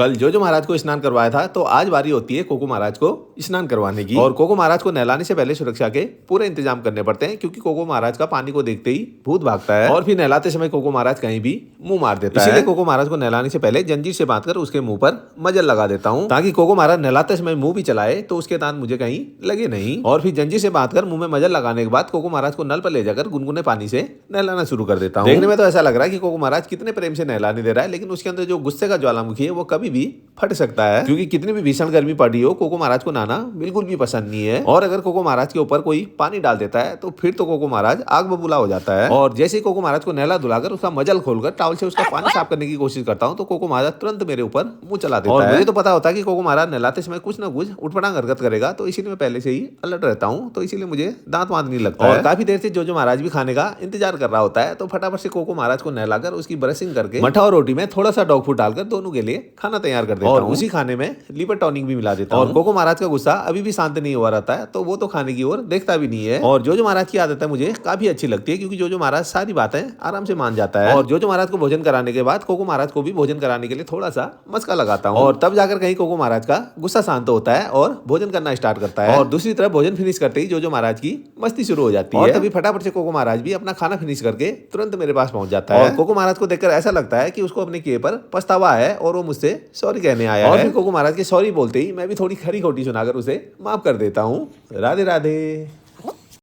कल जोजो महाराज को स्नान करवाया था, तो आज बारी होती है कोको महाराज को स्नान करवाने की। और कोको महाराज को नहलाने से पहले सुरक्षा के पूरे इंतजाम करने पड़ते हैं, क्योंकि कोको महाराज का पानी को देखते ही भूत भागता है और फिर नहलाते समय कोको महाराज कहीं भी मुंह मार देता है। इसीलिए कोको महाराज को नहलाने से पहले जंजीर से बांधकर उसके मुंह पर मजल लगा देता हूँ, ताकि कोको महाराज नहलाते समय मुंह भी चलाए तो उसके दांत मुझे कहीं लगे नहीं। और फिर जंजीर से बांधकर मुंह में मजल लगाने के बाद कोको महाराज को नल पर ले जाकर गुनगुने पानी से नहलाना शुरू कर देता हूँ। देखने में तो ऐसा लग रहा है कि कोको महाराज कितने प्रेम से नहलाने दे रहा है, लेकिन उसके अंदर जो गुस्से का ज्वालामुखी है वो कभी भी फट सकता है, क्योंकि कितनी भी भीषण गर्मी पड़ी हो कोको महाराज को नहाना बिल्कुल भी पसंद नहीं है। और अगर कोको महाराज के ऊपर कोई पानी डाल देता है तो फिर तो कोको महाराज आग बबूला हो जाता है। और जैसे ही कोको महाराज को नहला धुलाकर उसका मजल खोलकर टॉवल से उसका पानी साफ करने की कोशिश करता हूँ, तो कोको महाराज तुरंत मेरे ऊपर मुंह चला देता है। मुझे तो पता होता है कि कोको महाराज नहलाते समय कुछ ना कुछ उठपटांग हरकत करेगा, तो इसीलिए मैं पहले से ही अलर्ट रहता हूँ, तो इसीलिए मुझे दांत वांत नहीं लगता। और काफी देर से जोजो महाराज भी खाने का इंतजार कर रहा होता है, तो फटाफट से कोको महाराज को नहलाकर उसकी ब्रशिंग करके मठा और रोटी में थोड़ा सा डॉग फूड डालकर दोनों के लिए खाना तैयार कर देता हूँ। और उसी खाने में लिवर टॉनिक भी मिला देता हूँ। और कोको महाराज का गुस्सा अभी भी शांत नहीं हुआ रहता है, तो वो तो खाने की ओर देखता भी नहीं है। और जोजो महाराज की आदत है मुझे काफी अच्छी लगती है, क्योंकि जोजो महाराज सारी बातें आराम से मान जाता है। और जोजो महाराज को भोजन कराने के बाद कोको महाराज को भी भोजन कराने के लिए थोड़ा सा मस्का लगाता हूँ, और तब जाकर कहीं कोको महाराज का गुस्सा शांत होता है और भोजन करना स्टार्ट करता है। और दूसरी तरफ भोजन फिनिश करते ही जोजो महाराज की मस्ती शुरू हो जाती है, और तभी फटाफट से कोको महाराज भी अपना खाना फिनिश करके तुरंत मेरे पास पहुंच जाता है। और कोको महाराज को देखकर ऐसा लगता है कि उसको अपने किए पर पछतावा है और वो मुझसे सॉरी कहने आया है। और फिर कोको महाराज के सॉरी बोलते ही मैं भी थोड़ी खरी खोटी सुनाकर उसे माफ कर देता हूँ। राधे राधे।